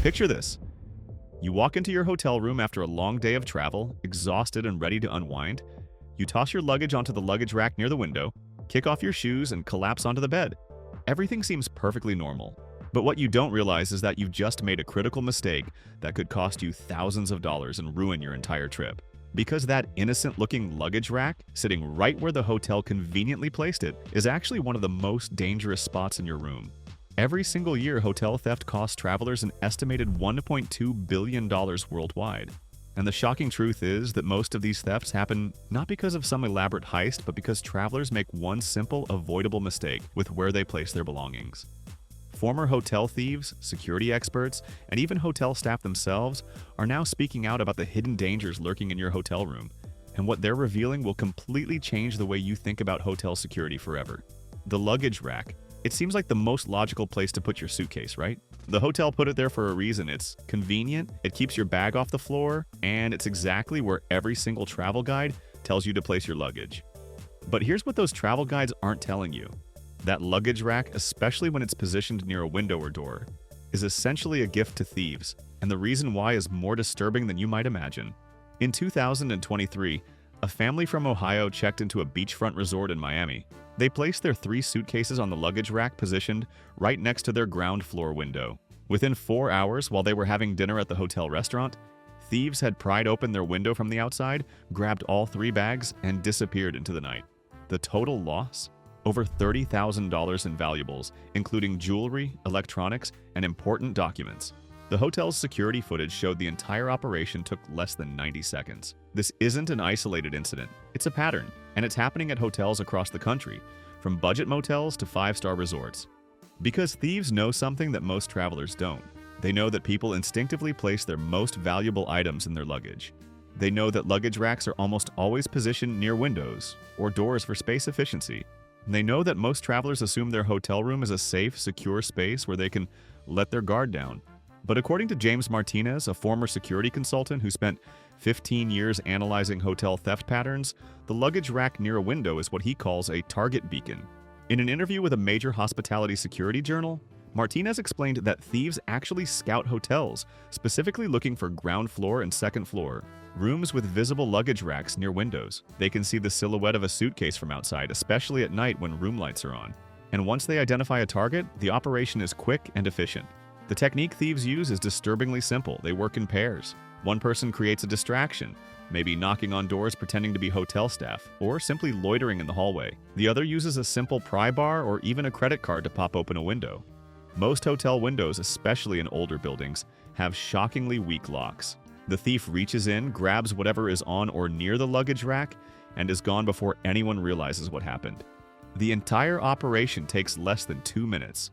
Picture this. You walk into your hotel room after a long day of travel, exhausted and ready to unwind. You toss your luggage onto the luggage rack near the window, kick off your shoes, and collapse onto the bed. Everything seems perfectly normal. But what you don't realize is that you've just made a critical mistake that could cost you thousands of dollars and ruin your entire trip. Because that innocent-looking luggage rack, sitting right where the hotel conveniently placed it, is actually one of the most dangerous spots in your room. Every single year, hotel theft costs travelers an estimated $1.2 billion worldwide. And the shocking truth is that most of these thefts happen not because of some elaborate heist, but because travelers make one simple, avoidable mistake with where they place their belongings. Former hotel thieves, security experts, and even hotel staff themselves are now speaking out about the hidden dangers lurking in your hotel room, and what they're revealing will completely change the way you think about hotel security forever. The luggage rack. It seems like the most logical place to put your suitcase, right? The hotel put it there for a reason. It's convenient, it keeps your bag off the floor, and it's exactly where every single travel guide tells you to place your luggage. But here's what those travel guides aren't telling you. That luggage rack, especially when it's positioned near a window or door, is essentially a gift to thieves, and the reason why is more disturbing than you might imagine. In 2023, a family from Ohio checked into a beachfront resort in Miami. They placed their 3 suitcases on the luggage rack positioned right next to their ground floor window. Within 4 hours, while they were having dinner at the hotel restaurant, thieves had pried open their window from the outside, grabbed all 3 bags, and disappeared into the night. The total loss? Over $30,000 in valuables, including jewelry, electronics, and important documents. The hotel's security footage showed the entire operation took less than 90 seconds. This isn't an isolated incident, it's a pattern, and it's happening at hotels across the country, from budget motels to 5-star resorts. Because thieves know something that most travelers don't. They know that people instinctively place their most valuable items in their luggage. They know that luggage racks are almost always positioned near windows or doors for space efficiency. And they know that most travelers assume their hotel room is a safe, secure space where they can let their guard down. But according to James Martinez, a former security consultant who spent 15 years analyzing hotel theft patterns, the luggage rack near a window is what he calls a target beacon. In an interview with a major hospitality security journal, Martinez explained that thieves actually scout hotels, specifically looking for ground floor and second floor, rooms with visible luggage racks near windows. They can see the silhouette of a suitcase from outside, especially at night when room lights are on. And once they identify a target, the operation is quick and efficient. The technique thieves use is disturbingly simple. They work in pairs. One person creates a distraction, maybe knocking on doors pretending to be hotel staff, or simply loitering in the hallway. The other uses a simple pry bar or even a credit card to pop open a window. Most hotel windows, especially in older buildings, have shockingly weak locks. The thief reaches in, grabs whatever is on or near the luggage rack, and is gone before anyone realizes what happened. The entire operation takes less than 2 minutes.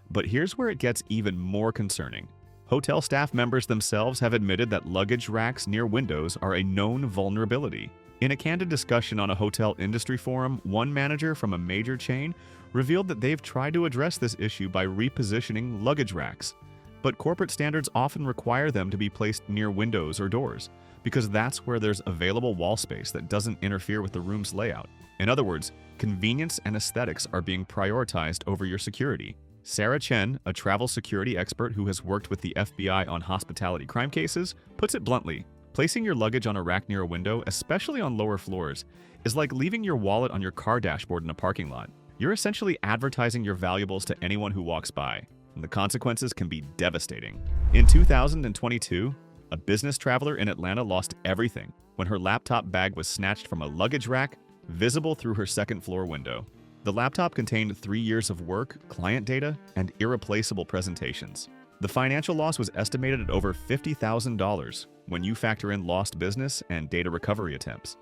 But here's where it gets even more concerning. Hotel staff members themselves have admitted that luggage racks near windows are a known vulnerability. In a candid discussion on a hotel industry forum, one manager from a major chain revealed that they've tried to address this issue by repositioning luggage racks. But corporate standards often require them to be placed near windows or doors, because that's where there's available wall space that doesn't interfere with the room's layout. In other words, convenience and aesthetics are being prioritized over your security. Sarah Chen, a travel security expert who has worked with the FBI on hospitality crime cases, puts it bluntly: placing your luggage on a rack near a window, especially on lower floors, is like leaving your wallet on your car dashboard in a parking lot. You're essentially advertising your valuables to anyone who walks by, and the consequences can be devastating. In 2022, a business traveler in Atlanta lost everything when her laptop bag was snatched from a luggage rack visible through her second-floor window. The laptop contained 3 years of work, client data, and irreplaceable presentations. The financial loss was estimated at over $50,000 when you factor in lost business and data recovery attempts.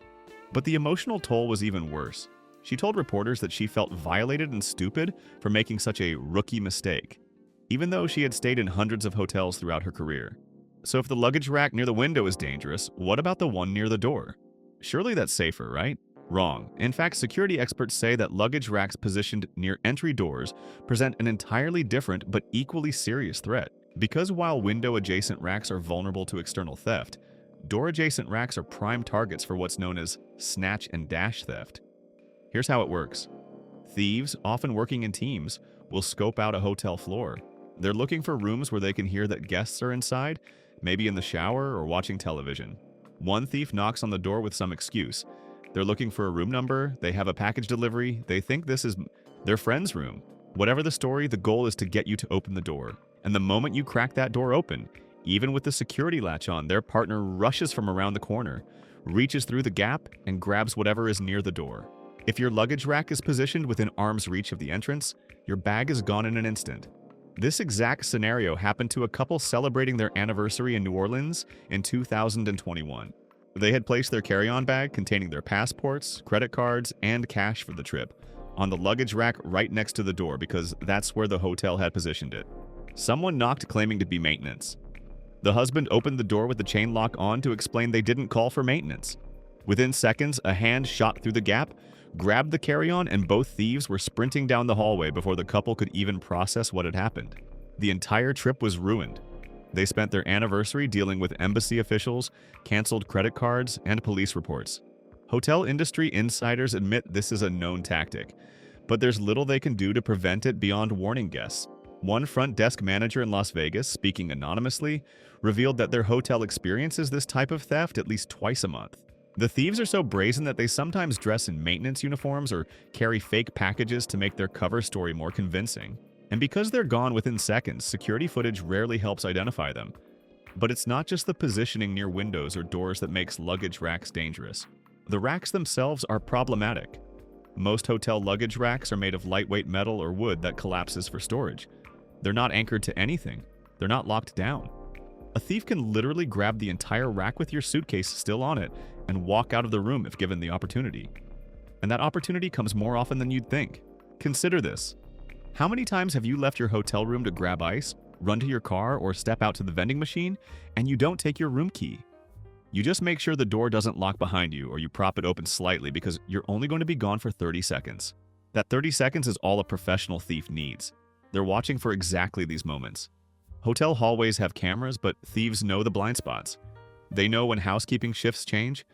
But the emotional toll was even worse. She told reporters that she felt violated and stupid for making such a rookie mistake, even though she had stayed in hundreds of hotels throughout her career. So if the luggage rack near the window is dangerous, what about the one near the door? Surely that's safer, right? Wrong. In fact, security experts say that luggage racks positioned near entry doors present an entirely different but equally serious threat. Because while window-adjacent racks are vulnerable to external theft, door-adjacent racks are prime targets for what's known as snatch and dash theft. Here's how it works. Thieves, often working in teams, will scope out a hotel floor. They're looking for rooms where they can hear that guests are inside, maybe in the shower or watching television. One thief knocks on the door with some excuse. They're looking for a room number, they have a package delivery, they think this is their friend's room. Whatever the story, the goal is to get you to open the door. And the moment you crack that door open, even with the security latch on, their partner rushes from around the corner, reaches through the gap, and grabs whatever is near the door. If your luggage rack is positioned within arm's reach of the entrance, your bag is gone in an instant. This exact scenario happened to a couple celebrating their anniversary in New Orleans in 2021. They had placed their carry-on bag containing their passports, credit cards, and cash for the trip on the luggage rack right next to the door because that's where the hotel had positioned it. Someone knocked claiming to be maintenance. The husband opened the door with the chain lock on to explain they didn't call for maintenance. Within seconds, a hand shot through the gap, grabbed the carry-on, and both thieves were sprinting down the hallway before the couple could even process what had happened. The entire trip was ruined. They spent their anniversary dealing with embassy officials, canceled credit cards, and police reports. Hotel industry insiders admit this is a known tactic, but there's little they can do to prevent it beyond warning guests. One front desk manager in Las Vegas, speaking anonymously, revealed that their hotel experiences this type of theft at least twice a month. The thieves are so brazen that they sometimes dress in maintenance uniforms or carry fake packages to make their cover story more convincing. And because they're gone within seconds, security footage rarely helps identify them. But it's not just the positioning near windows or doors that makes luggage racks dangerous. The racks themselves are problematic. Most hotel luggage racks are made of lightweight metal or wood that collapses for storage. They're not anchored to anything. They're not locked down. A thief can literally grab the entire rack with your suitcase still on it and walk out of the room if given the opportunity. And that opportunity comes more often than you'd think. Consider this. How many times have you left your hotel room to grab ice, run to your car, or step out to the vending machine, and you don't take your room key? You just make sure the door doesn't lock behind you or you prop it open slightly because you're only going to be gone for 30 seconds. That 30 seconds is all a professional thief needs. They're watching for exactly these moments. Hotel hallways have cameras, but thieves know the blind spots. They know when housekeeping shifts change.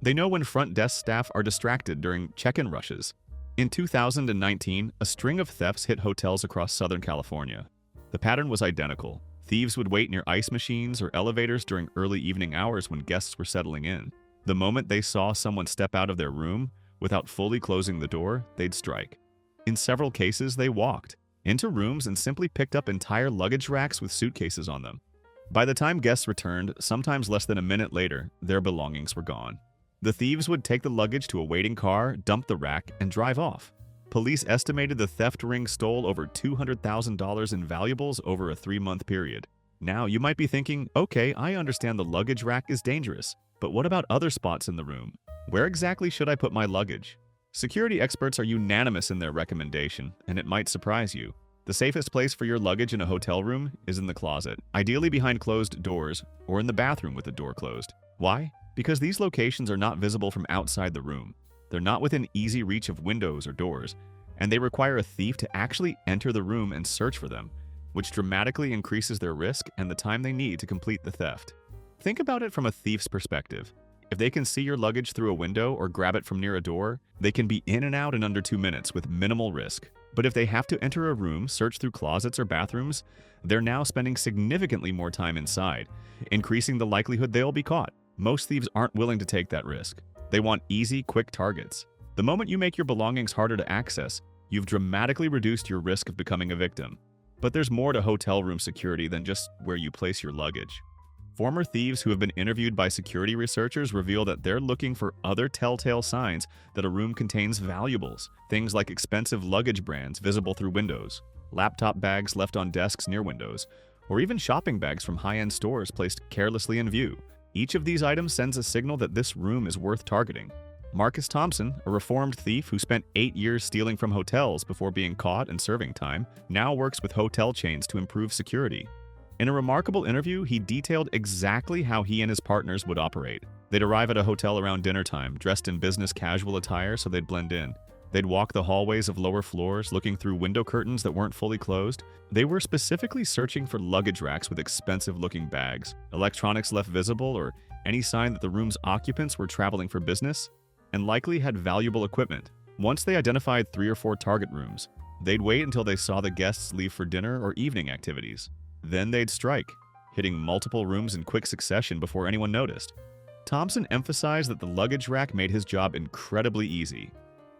They know when front desk staff are distracted during check-in rushes. In 2019, a string of thefts hit hotels across Southern California. The pattern was identical. Thieves would wait near ice machines or elevators during early evening hours when guests were settling in. The moment they saw someone step out of their room, without fully closing the door, they'd strike. In several cases, they walked into rooms and simply picked up entire luggage racks with suitcases on them. By the time guests returned, sometimes less than a minute later, their belongings were gone. The thieves would take the luggage to a waiting car, dump the rack, and drive off. Police estimated the theft ring stole over $200,000 in valuables over a 3-month period. Now, you might be thinking, okay, I understand the luggage rack is dangerous, but what about other spots in the room? Where exactly should I put my luggage? Security experts are unanimous in their recommendation, and it might surprise you. The safest place for your luggage in a hotel room is in the closet, ideally behind closed doors or in the bathroom with the door closed. Why? Because these locations are not visible from outside the room. They're not within easy reach of windows or doors, and they require a thief to actually enter the room and search for them, which dramatically increases their risk and the time they need to complete the theft. Think about it from a thief's perspective. If they can see your luggage through a window or grab it from near a door, they can be in and out in under 2 minutes with minimal risk. But if they have to enter a room, search through closets or bathrooms, they're now spending significantly more time inside, increasing the likelihood they'll be caught. Most thieves aren't willing to take that risk. They want easy, quick targets. The moment you make your belongings harder to access, you've dramatically reduced your risk of becoming a victim. But there's more to hotel room security than just where you place your luggage. Former thieves who have been interviewed by security researchers reveal that they're looking for other telltale signs that a room contains valuables, things like expensive luggage brands visible through windows, laptop bags left on desks near windows, or even shopping bags from high-end stores placed carelessly in view. Each of these items sends a signal that this room is worth targeting. Marcus Thompson, a reformed thief who spent 8 years stealing from hotels before being caught and serving time, now works with hotel chains to improve security. In a remarkable interview, he detailed exactly how he and his partners would operate. They'd arrive at a hotel around dinner time, dressed in business casual attire so they'd blend in. They'd walk the hallways of lower floors, looking through window curtains that weren't fully closed. They were specifically searching for luggage racks with expensive-looking bags, electronics left visible, or any sign that the room's occupants were traveling for business, and likely had valuable equipment. Once they identified 3 or 4 target rooms, They'd wait until they saw the guests leave for dinner or evening activities. Then they'd strike, hitting multiple rooms in quick succession before anyone noticed. Thompson emphasized that the luggage rack made his job incredibly easy.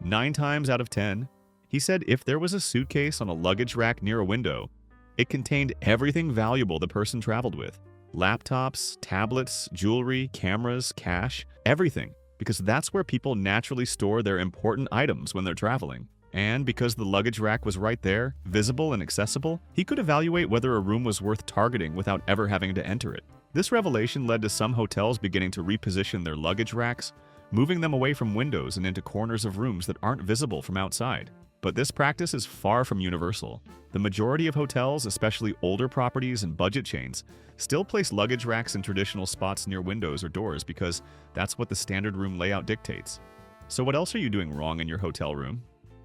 9 times out of 10, he said if there was a suitcase on a luggage rack near a window, it contained everything valuable the person traveled with. Laptops, tablets, jewelry, cameras, cash, everything, because that's where people naturally store their important items when they're traveling. And because the luggage rack was right there, visible and accessible, he could evaluate whether a room was worth targeting without ever having to enter it. This revelation led to some hotels beginning to reposition their luggage racks, moving them away from windows and into corners of rooms that aren't visible from outside. But this practice is far from universal. The majority of hotels, especially older properties and budget chains, still place luggage racks in traditional spots near windows or doors because that's what the standard room layout dictates. So what else are you doing wrong in your hotel room?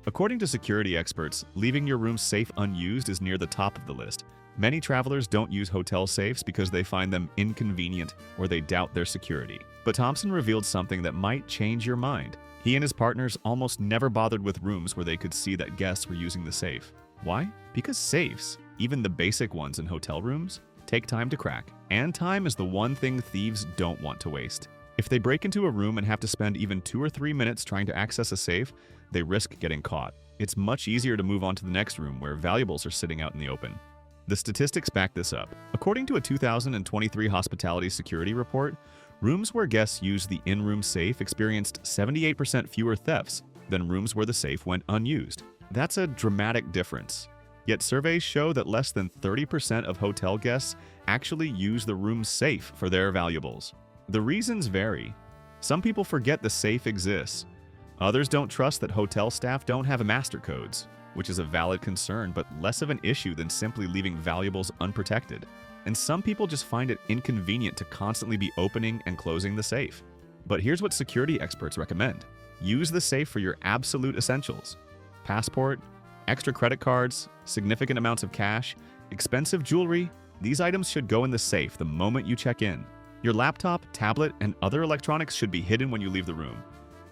According to security experts, leaving your room safe unused is near the top of the list. Many travelers don't use hotel safes because they find them inconvenient or they doubt their security. But Thompson revealed something that might change your mind. He and his partners almost never bothered with rooms where they could see that guests were using the safe. Why? Because safes, even the basic ones in hotel rooms, take time to crack. And time is the one thing thieves don't want to waste. If they break into a room and have to spend even 2 or 3 minutes trying to access a safe, they risk getting caught. It's much easier to move on to the next room where valuables are sitting out in the open. The statistics back this up. According to a 2023 hospitality security report, rooms where guests used the in-room safe experienced 78% fewer thefts than rooms where the safe went unused. That's a dramatic difference. Yet surveys show that less than 30% of hotel guests actually use the room's safe for their valuables. The reasons vary. Some people forget the safe exists. Others don't trust that hotel staff don't have master codes, which is a valid concern but less of an issue than simply leaving valuables unprotected. And some people just find it inconvenient to constantly be opening and closing the safe. But here's what security experts recommend. Use the safe for your absolute essentials. Passport, extra credit cards, significant amounts of cash, expensive jewelry, these items should go in the safe the moment you check in. Your laptop, tablet, and other electronics should be hidden when you leave the room,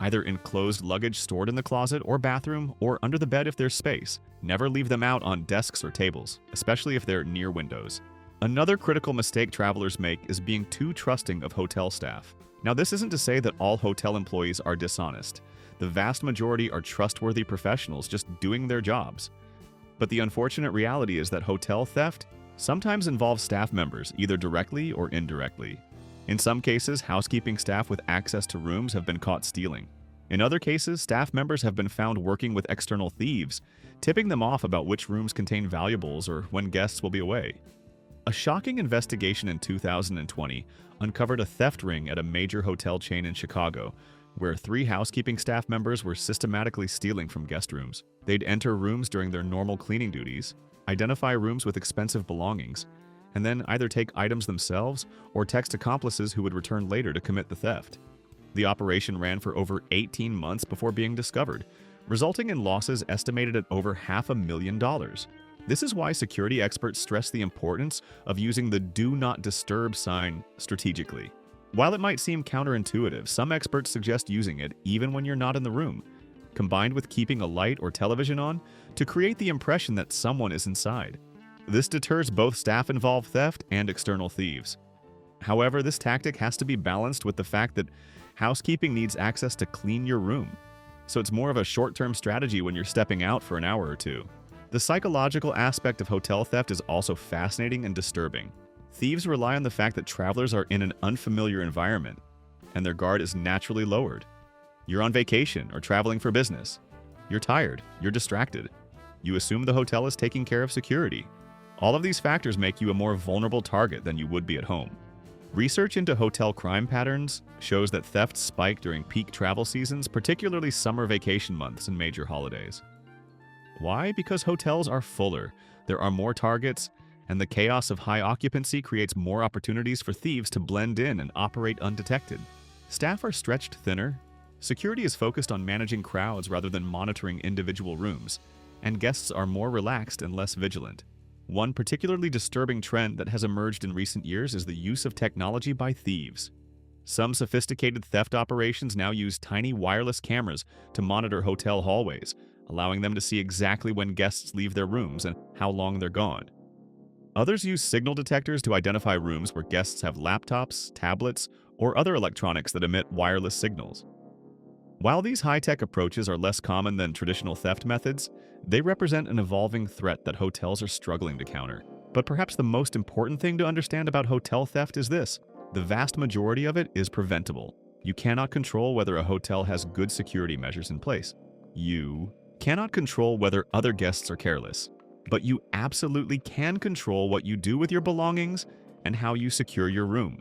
either in closed luggage stored in the closet or bathroom or under the bed if there's space. Never leave them out on desks or tables, especially if they're near windows. Another critical mistake travelers make is being too trusting of hotel staff. Now, this isn't to say that all hotel employees are dishonest. The vast majority are trustworthy professionals just doing their jobs. But the unfortunate reality is that hotel theft sometimes involves staff members, either directly or indirectly. In some cases, housekeeping staff with access to rooms have been caught stealing. In other cases, staff members have been found working with external thieves, tipping them off about which rooms contain valuables or when guests will be away. A shocking investigation in 2020 uncovered a theft ring at a major hotel chain in Chicago, where 3 housekeeping staff members were systematically stealing from guest rooms. They'd enter rooms during their normal cleaning duties, identify rooms with expensive belongings, and then either take items themselves or text accomplices who would return later to commit the theft. The operation ran for over 18 months before being discovered, resulting in losses estimated at over $500,000. This is why security experts stress the importance of using the "Do Not Disturb" sign strategically. While it might seem counterintuitive, some experts suggest using it even when you're not in the room, combined with keeping a light or television on to create the impression that someone is inside. This deters both staff-involved theft and external thieves. However, this tactic has to be balanced with the fact that housekeeping needs access to clean your room, so it's more of a short-term strategy when you're stepping out for an hour or two. The psychological aspect of hotel theft is also fascinating and disturbing. Thieves rely on the fact that travelers are in an unfamiliar environment, and their guard is naturally lowered. You're on vacation or traveling for business. You're tired, you're distracted. You assume the hotel is taking care of security. All of these factors make you a more vulnerable target than you would be at home. Research into hotel crime patterns shows that thefts spike during peak travel seasons, particularly summer vacation months and major holidays. Why? Because hotels are fuller, there are more targets, and the chaos of high occupancy creates more opportunities for thieves to blend in and operate undetected. Staff are stretched thinner, security is focused on managing crowds rather than monitoring individual rooms, and guests are more relaxed and less vigilant. One particularly disturbing trend that has emerged in recent years is the use of technology by thieves. Some sophisticated theft operations now use tiny wireless cameras to monitor hotel hallways, allowing them to see exactly when guests leave their rooms and how long they're gone. Others use signal detectors to identify rooms where guests have laptops, tablets, or other electronics that emit wireless signals. While these high-tech approaches are less common than traditional theft methods, they represent an evolving threat that hotels are struggling to counter. But perhaps the most important thing to understand about hotel theft is this: the vast majority of it is preventable. You cannot control whether a hotel has good security measures in place. You cannot control whether other guests are careless. But you absolutely can control what you do with your belongings and how you secure your room.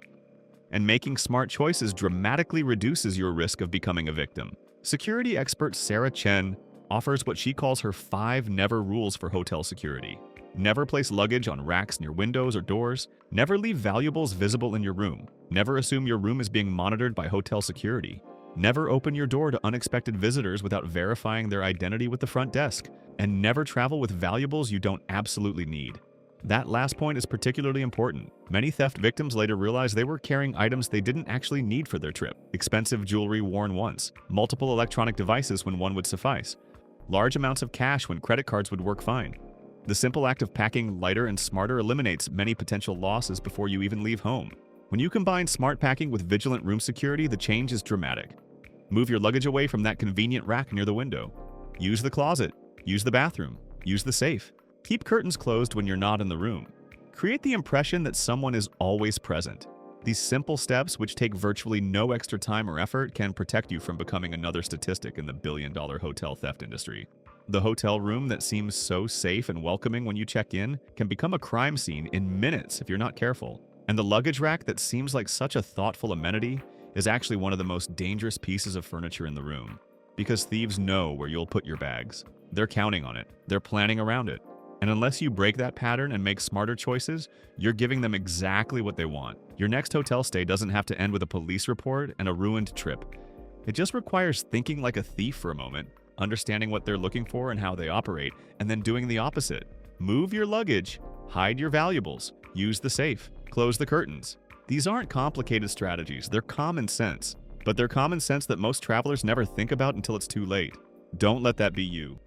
And making smart choices dramatically reduces your risk of becoming a victim. Security expert Sarah Chen offers what she calls her 5 never rules for hotel security. Never place luggage on racks near windows or doors. Never leave valuables visible in your room. Never assume your room is being monitored by hotel security. Never open your door to unexpected visitors without verifying their identity with the front desk. And never travel with valuables you don't absolutely need. That last point is particularly important. Many theft victims later realized they were carrying items they didn't actually need for their trip. Expensive jewelry worn once, multiple electronic devices when one would suffice, large amounts of cash when credit cards would work fine. The simple act of packing lighter and smarter eliminates many potential losses before you even leave home. When you combine smart packing with vigilant room security, the change is dramatic. Move your luggage away from that convenient rack near the window. Use the closet. Use the bathroom. Use the safe. Keep curtains closed when you're not in the room. Create the impression that someone is always present. These simple steps, which take virtually no extra time or effort, can protect you from becoming another statistic in the billion-dollar hotel theft industry. The hotel room that seems so safe and welcoming when you check in can become a crime scene in minutes if you're not careful. And the luggage rack that seems like such a thoughtful amenity is actually one of the most dangerous pieces of furniture in the room. Because thieves know where you'll put your bags. They're counting on it. They're planning around it. And unless you break that pattern and make smarter choices, you're giving them exactly what they want. Your next hotel stay doesn't have to end with a police report and a ruined trip. It just requires thinking like a thief for a moment, understanding what they're looking for and how they operate, and then doing the opposite. Move your luggage, hide your valuables, use the safe, close the curtains. These aren't complicated strategies, they're common sense. But they're common sense that most travelers never think about until it's too late. Don't let that be you.